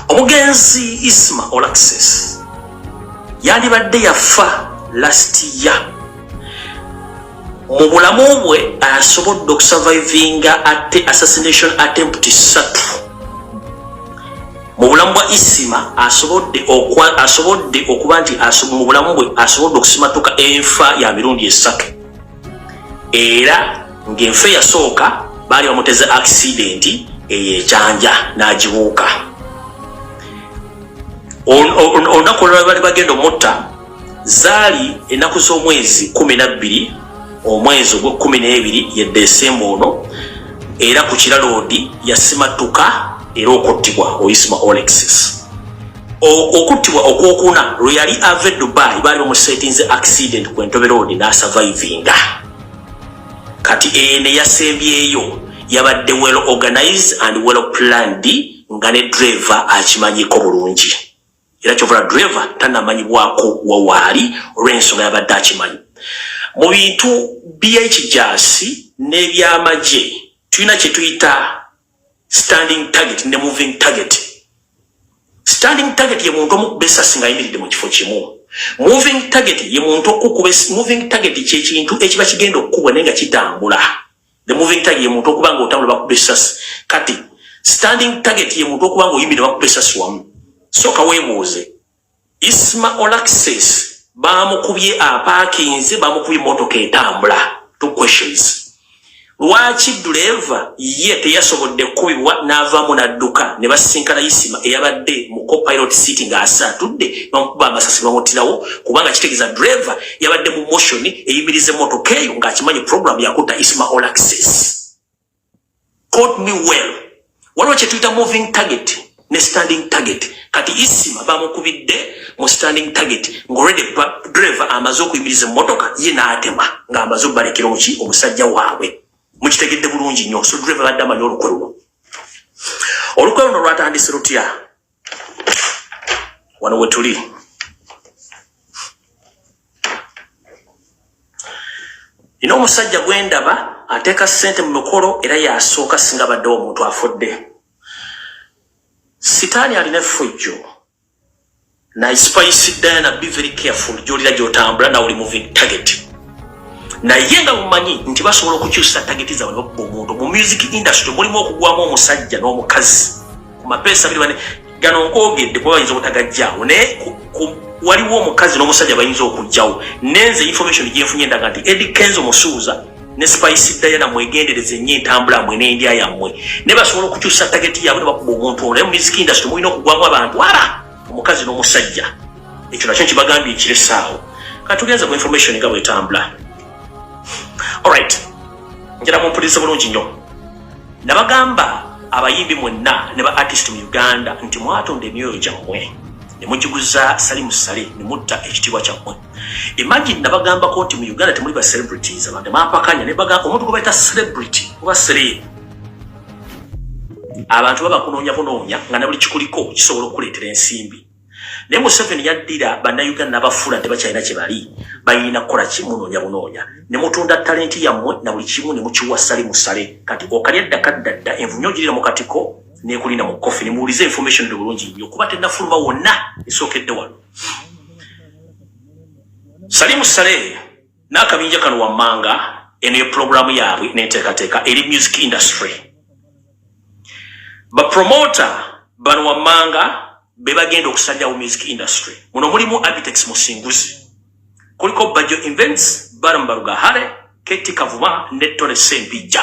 Omugenzi Isma Olaxes yandibadde yafa last year. Mu bulamu bwe asobodde okusurvivinga assassination attempt 3. Mu bulamu bwa Isima asobodde okuba nti mu bulamu bwe asobodde okusimatuka enfa ya mirundi 3. Era ng'enfa yasooka baali bamuteze accident ey'ekyanja n'agibuuka. Olunaku olulala bali bagenda omutta zaali ennaku z'omwezi 12 omwezi ogw'12 ye December ono, era ku kiraloodi yasimatuka era okuttibwa Isma Olaxes. Okuttibwa okwokuna lwe yali ave Dubai baali bamusetinze accident ku Entebbe Road n'asurvivinga. Kati ene yasembyeyo yabadde well organized and well planned nga ne driver akimanyiko bulungi. Era kyovula driver tannamanyibwako wawaali olw'ensonga yabadde akimanyi. Mu bintu by'ekijasi n'ebyamagye tulina kye tuyita standing target ne moving target. Standing target ye muntu omukube essasi ng'ayimiridde mu kifo kimu. Moving target ye muntu okukube moving target kye kintu ekiba kigenda okukubwa naye nga kitambula. The moving target ye muntu okuba ng'otambula bakube essasi. Kati standing target ye muntu okuba ng'oyimiridde bakube essasi wamu. Soka weebuuze. Isma Olaxes bamukubye aparkinze bamukubye motoka etambula. 2 questions. Lwaki driver ye teyasobodde kubibwa n'avaamu n'adduka ne basinkana Isima eyabadde mu co-pilot seat ng'asaatudde bamukuba amasasi bamutirawo kubanga kitegeeza driver yabadde mu motion eyimirize motoka eyo ng'akimanyi program yakutta Isma Olaxes. Quote me well. Waliwo kye tuyita moving target ne standing target. Kati Isima bamukubidde mu standing target ng'already driver amaze okuyimiriza motoka ye n'atema ng'amaze okubalekera omuki omusajja waabwe. Mukitegedde bulungi nnyo. So driver badde amanyi olukwe luno. Olukwe luno lwatandise lutya? Wano we tuli. Ino omusajja gwe ndaba ateeka ssente mu mikolo era yasooka singa baddewo omuntu afudde. Sitaani alina effujjo. Na spice Diana, be very careful. Gy'olira gy'otambula nawe oli moving target. Naye nga mumanyi nti basobola okukyusa target zaabwe ne bakuba omuntu. Mu music industry mulimu okugwamu omusajja n'omukazi. Ku mapeesa biri bane gano nkoogedde kuba bayinza obutagajjaawo naye waliwo omukazi n'omusajja bayinza okujjawo. Nenze information gyenfunye ndaga nti Eddy Kenzo Musuuza ne Spice Diana mwegendereze nnyo entambula mmwe n'endya yammwe. Ne basobola okukyusa target yaabwe ne bakuba omuntu. Naye mu music industry mulina okugwamu abantu omukazi n'omusajja. Ekyo nakyo kibagambye ekiressaawo. Katugenze ku information nga bw'etambula. Alright. Njala mumpuliriza bulungi nnyo. Nabagamba abayimbi mwenna ne ba artist mu Uganda nti mwatonda emyoyo gyammwe ne mugiguza Salimu Sale ne mutta ekitiibwa kyammwe. Imagine nabagambako nti mu Uganda temuli ba celebrities abantu bampakanya ne bagamba omuntu gwe bayita celebrity oba celeb. Abantu baba kunoonya nga ne buli kikuliko kisobola okuleetera ensimbi. Naye Museveni yaddira bannayuganda n'abafuula tebakyalina kye bali balina kukola kimunoonya ne mutunda talenti yammwe na buli kimu ne mukiwa Salimu Sale. Kati okalya ddakadda envunyo girira mu katiko n'ekulina mu kofi ne muwuliza information bulungi nnyo kuba tennafuluma wonna esookedde wano. Salimu Sale n'akabinja kano wammanga eno ye programu yaabwe n'enteekateeka eri music industry. Bapromota bano wammanga be bagenda okusajjawo music industry. Muno mulimu Abitex Musinguzi. Kuliko Bajo Events, Barambaruga Hale, Keti Kavuma, Netone Sempijja.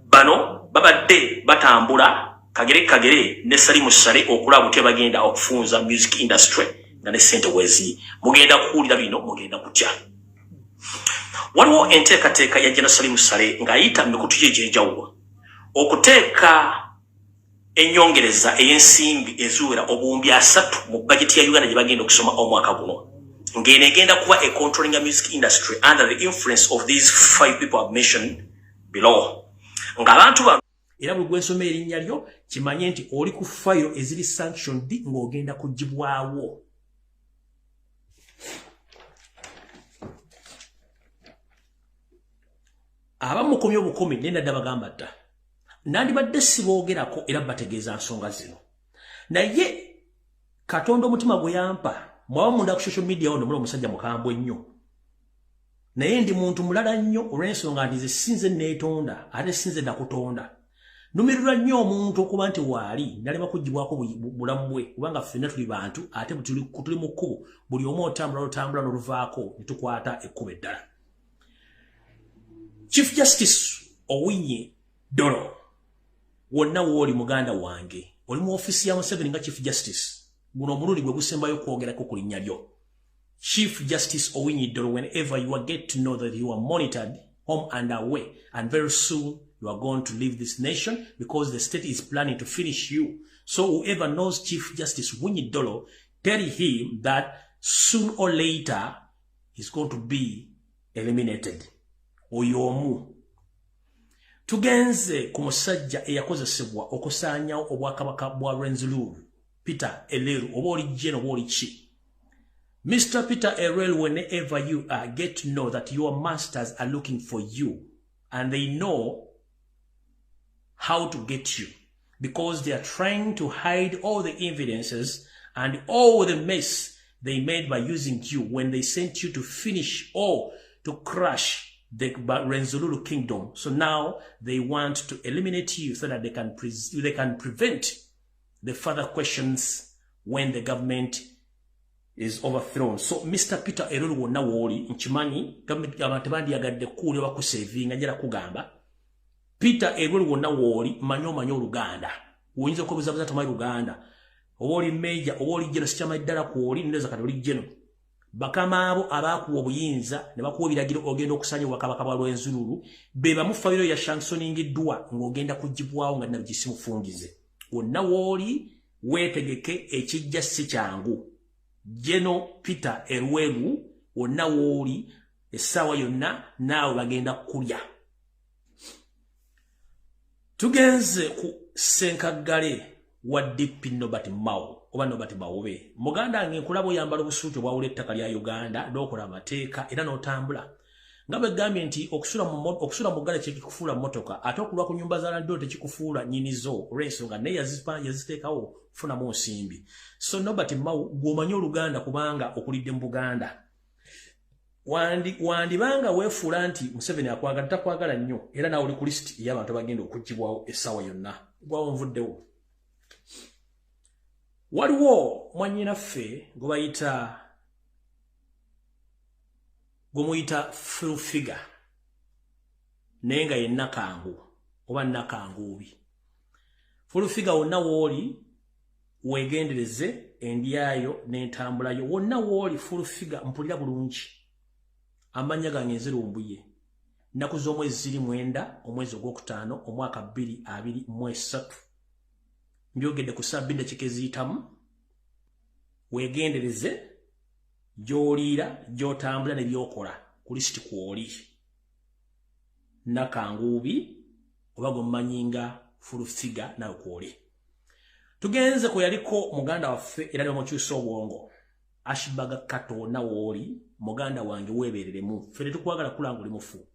Bano babadde batambula kagere ne Salimu Sale okulaba butya bagenda okufunza music industry nga ne sente wezi. Mugenda kuwulira bino mugenda kutya. Waliwo enteekateeka ya Jena Salimu Sale ng'ayita mikutu gye egy'enjawulo okuteeka enyongereza ey'ensimbi eziwera obuwumbi 3 mu budget ya Uganda gye bagenda okusoma omwaka guno. Ng'eno egenda kuba a controlling a music industry under the influence of these 5 people I've mentioned below. Ng'abantu bano era bwe gwesoma erinnya lyo kimanye nti oli ku file eziri sanctioned ng'ogenda kugibwawo. Abamukomya obukumi nenda bagamba dda. Nandibadde siboogerako era bategeeza nsonga zino. naye Katonda omutima gwe yampa mwawa munda ku social media ono mulo musajja mukambwe nnyo naye ndi muntu mulala nnyo olw'ensonga nti sinze neetonda ate sinze nakutonda numirira nnyo omuntu okuba nti waali nalema kugibwako bulamu bwe kubanga ffenna tuli bantu ate tuli mu kkubo buli omu otambula n'oluvaako ne tukwata ekkubo eddala. Chief Justice Owinyi Dolo wonna wooli muganda wange oli mu ofisi ya Museveni nga Chief Justice guno omulundi gwe gusembayo kwogerako ku linnya lyo. Chief Justice Owinyi Dolo, whenever you are get to know that you are monitored home and away, and very soon you are going to leave this nation because the state is planning to finish you. So whoever knows Chief Justice Owinyi Dolo, tell him that soon or later he's going to be eliminated. Oyomu. Tugenze ku musajja eyakozesebwa okusaanyawo obwakabaka bwa Rwenzururu, Peter Eleru, oba oli jeno oba oli ki. Mr. Peter Erel, whenever you get to know that your masters are looking for you and they know how to get you because they are trying to hide all the evidences and all the mess they made by using you when they sent you to finish or to crush the Rwenzururu kingdom. So now they want to eliminate you so that they can prevent the further questions when the government is overthrown. So Mr. Peter Eruru wonna woli nchimanyi government abandi yagadde kule bakusevinga njala kugamba Peter Eruru wonna woli manyo Luganda oyinza ko bizabuza tamayi Luganda oboli major oboli jeno sichama iddala kwoli ndeza katoli jeno bakama abo abakuwa obuyinza ne bakuwa biragiro ogenda okusanya wakabaka bwa Rwenzururu beba mu fabiro ya sanctioning dwa ngogenda kujibwawo nga nabigisimu fungize wonna woli wetegeke ekijja si kyangu. Jeno Peter Erweru wonna wooli essaawa yonna naawe bagenda kulya. Tugenze ku Senkagale wa DP Nobati Mao oba Nobati Bawobe. Muganda nkulaba oyambala obusuuti obwawula ettaka lya Uganda n'okola amateeka era n'otambula. Nga bwe gambye nti okusula mu ggale kyekikufuula mmotoka ate okulwa ku nnyumba za landiyo tekikufuula nnyinizo olw'ensonga naye yaziteekawo kufunamu nsimbi. So Nobati Mao gw'omanyi Oluganda kubanga okulidde mu Buganda. Wandibanga weefuula nti Museveni akwagala takwagala nnyo era naawe oli ku lisiti ey'abantu abagenda okuggibwawo essaawa yonna. Gwawo nvuddewo. Waliwo mwannyinaffe gumuyita Fulfiga naye nga ye Nakangu oba Nakanguubi. Fulfiga wonna wooli wegendereze endyayo n'entambulayo wonna wooli Fulfiga mpulira bulungi. Amanya gange nze Lumbuye. Nnaku z'omwezi 9 omwezi ogwokutaano omwaka 2023. Mbyogedde ku Sabinda Kikeziitamu wegendereze gy'oliira gy'otambula ne by'okola ku lisiti kw'oli. Nakanguubi oba gwemumanyi nga Fulfiga nawe kw'oli. Tugenze kwe yaliko muganda waffe era n'omukyusa obwongo Ashibaga Kato na wooli muganda wange weebereremu ffe tetukwagala kulanga oli mufu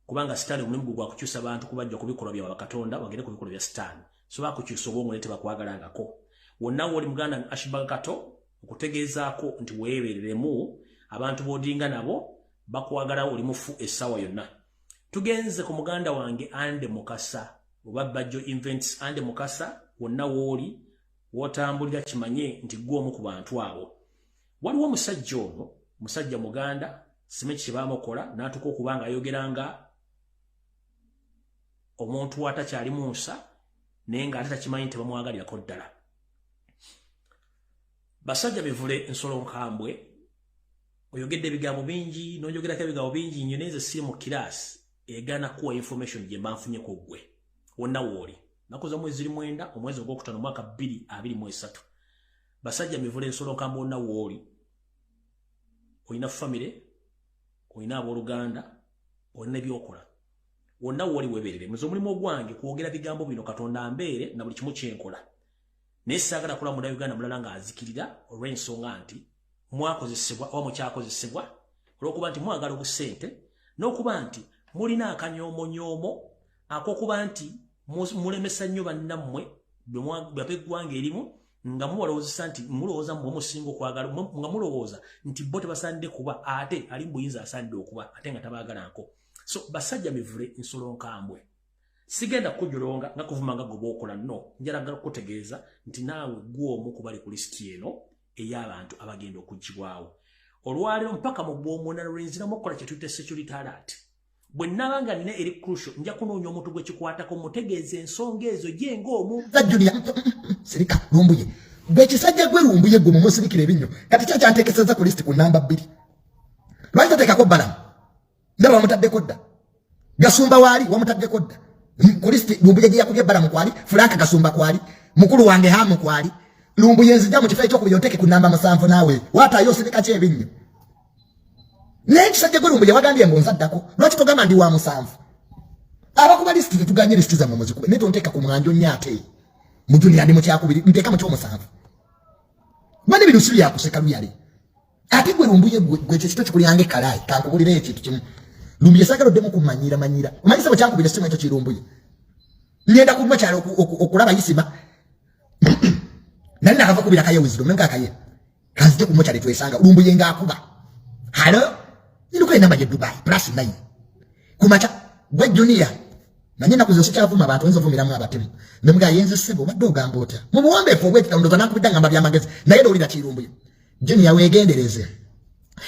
kubanga sitaani omulimu gwa kukyusa abantu kubajja ku bikolwa bya Katonda bagende ku bikolwa bya sitaani so bakukyusa obwongo ne tebakwagalangako. Wonna wooli muganda Ashibaga Kato okutegeezaako nti weebereremu abantu b'odinga nabo bakwagala oli mufu essaawa yonna. Tugenze ku muganda wange Ande Mukasa oba Bajjo Invents Ande Mukasa wonna wooli wotambulira kimanye nti gw'omu ku bantu abo. Waliwo omusajja ono musajja muganda simanyi kye baamukola n'atuuka okubanga ayogeranga omuntu atakyali Musa naye nga ate takimanyi nti bamwagalirako ddala. Basajja bevule ensolo nkambwe oyogedde ebigambo bingi n'oyogerako ebigambo bingi nnyo naye nze siri mu kiraasi egaana kuwa information gye mbanfunyeko ggwe wonna wooli. Nnaku z'omwezi 9 omwezi ogwokutaano omwaka 2023. Basajja mivule ensolo nkambwe wonna wooli. Olina famire, olina abooluganda, olina ebyokola. Wonna wooli weeberere. Muze omulimu ogwange kwogera bigambo bino Katonda ambeere na buli kimu kyenkola. Naye saagala kula munda Uganda mulala ng'azikirira olw'ensonga nti mwakozesebwa oba mukyakozesebwa olw'okuba nti mwagala obusente n'okuba nti mulina akanyoomonyomo ak'okuba nti mulemesa nnyo bannammwe bwe gwanga erimu nga mubalowozesa nti mulowooza mwe musinga okwagala nga mulowooza nti bo tebasande kuba ate ali mbuyinza asande okuba ate nga tabaagalako. So basajja mivule nsolo nkambwe. Sigenda kujulonga nga kuvuma nga gobokola no njalaga kutegeeza nti naawe gwomu kubali ku listi eno ey'abantu abagenda okujjibwawo. Olwaliro mpaka mu bw'omwona lwenzira mukola kye tuyita security alert. Bwe nabanga nina eri crucial nja kunoonya omuntu gwe kikwatako mutegeeze ensonga ezo je ng'omu. Julia Sirika Lumbuye. Bwe kisajja gwe Lumbuye gwe mumusirikira ebinyo. Kati kya kyantekeseza ku list ku namba 2. Lwaki tateekako Balamu? Ndaba wamutaddeko dda. Gasumba waali wamutaddeko dda. Ku list Lumbuye gye yakubye Balamu kwali, Frank Gasumba kwali, mukulu wange Hamu kwali. Lumbuye nzija mu kifo ekyokubiri oteke ku namba 7 naawe. Wataayo osirika ky'ebinyo. Nekisajja gwe Lumbuye wagambye ngonzaddako. Lwaki togamba ndi wa 7? Abakuba list tuganye list za mumuzi kuba neto nteka ku mwanjo nnyate. Mujuni andi mu kyakubiri nteka mu ky'omusanvu. Bani birusi bya kuseka luyali. Ate gwe Lumbuye gwe kye kito kikuliyange kalayi kankubulira ekintu kimu. Lumbuye sagalo demo kumanyira manyira. Omanyisa bwe kyankubira simu ekyo kirumbuye. Ngenda ku machalo okulaba yisima. Nani nakava kubira kaye wisdom nenga kaye. Kanzije ku machalo twesanga Lumbuye ngakuba. Halo? Niluko ina maje Dubai plus 9. Kumacha gwe junior. Nanyina kuzosika avuma abantu enzo vumira mu abatemu. Nemuga yenze sebo badoga mbota. Mu buwambe fo gwe tandova nakubidanga mbabya magezi. Naye dolira kirumbuye. Junior wegendereze.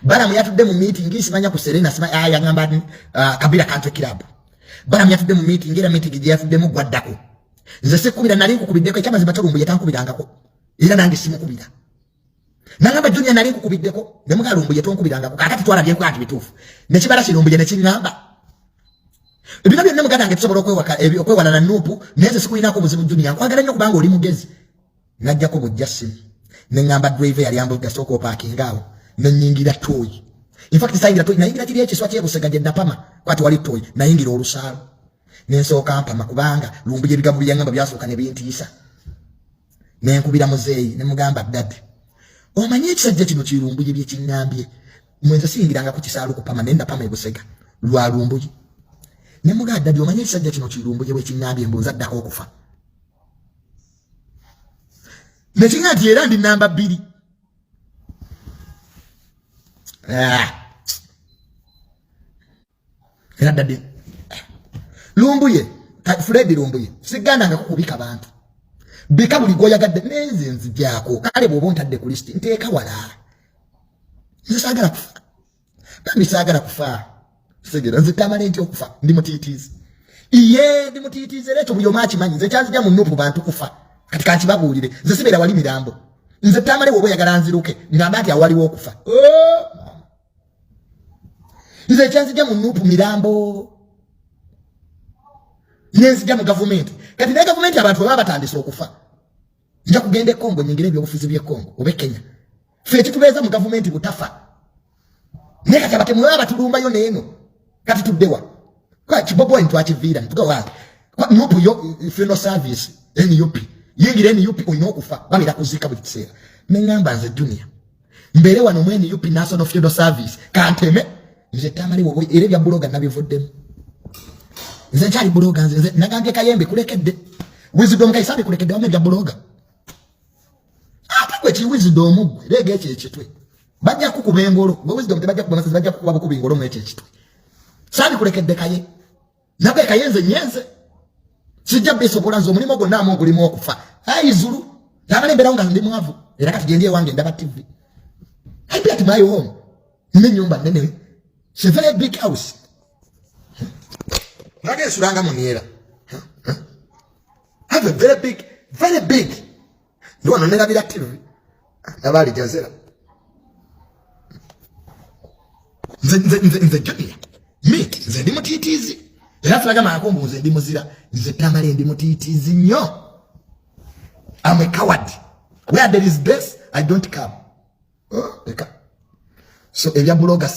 Balamu yatudde mu meeting isimanya ku Serena sima aya ngamba Kabila Country Club. Balamu yatudde mu meeting era meeting gye yatudde mu gwaddako. Nze sekubira nali kukubiddeko ekyamazima kyo Lumbuye tankubirangako. Era nange simukubira. Nangamba Junior nali kukubiddeko nemuga Lumbuye tonkubirangako. Kakati twalabye ko ati bituufu. Ne kibala Lumbuye ne kingamba. Ebino byonna muganda nge tusobola okwewala na nupu neze sikulinako buzibu Junior nkwagala nnyo kubanga oli mugezi. Najjako bujja simu. Ne ngamba driver yali ambuga soko parking awo. Nanyingira toy. In fact sayingira toy nayingira kiri ekiswa kyebusega gye napama kwati wali toy nayingira olusalo. Nensoka mpama kubanga Lumbuye bigabu byangamba byasooka ne bintiisa. Nenkubira muzeeyi ne mugamba dad. Omanye ekisajja kino kirumbuye bye kinnambye. Mwenze singiranga ku kisalo kupama nenda pama ebusega. Lwa Lumbuye. Ne mugamba dad omanye ekisajja kino kirumbuye bwe kinnambye mbunza ddako okufa. Ne kingati era ndi namba 2. Era dadi Lumbuye Fred Lumbuye siganda nga kukubika bantu bika buli goyagadde neze nzijako kale bwobo ntadde ku list nteeka wala nzisagala kufa bambi sagala kufa segera nzitamale nti okufa ndi mutitizi iye ndi mutitizi leto buli omachi manyi nze kyanzija mu nupu bantu kufa katika nkibabuulire nze sibera wali mirambo nze tamale bwobo yagala nziruke ngamba ati awaliwo okufa nze kyanzija mu nupu mirambo nenzija mu government kati ne government abantu baba batandise okufa nja kugenda Kongo nyingire ebyobufuzi bye Kongo obe Kenya fe kitubeza mu government butafa ne kati abatemu baba tulumba yo neeno kati tuddewa kwa kibobo ntwa kivira ntuga wa kwa nupu yo funeral service NUP yingire NUP oyina okufa balira kuzika buli kiseera nengamba nze Junior mbere wano mu NUP National Funeral Service kanteme nze tamali wobo era bya bloga nabivuddemu nze kyali bloga nze nagambye Kayembe kulekedde wisdom kaisabe kulekedde wame bya bloga ate kwe ki wisdom lege ekitwe bajja kukuba engolo bo wisdom tebajja kubona sasa bajja kukuba bukuba engolo mu ekitwe sabi kulekedde Kaye nabwe Kayenze nyenze sijja besobola nzo mulimo gonna amugulimo okufa aizulu nabale mbera nga ndi mwavu era kati gendye wange ndaba TV I bet my home nne nyumba nene. It's a very big house. Nage suranga muniera. Have a very big. No one never be active. Nabali jazera. Nze Junior. Me, nze ndi mutitizi. Era flaga makombo nze ndi muzira. Nze tamale ndi mutitizi nnyo. I'm a coward. Where there is death, I don't come. Oh, eka. So ebya bloggers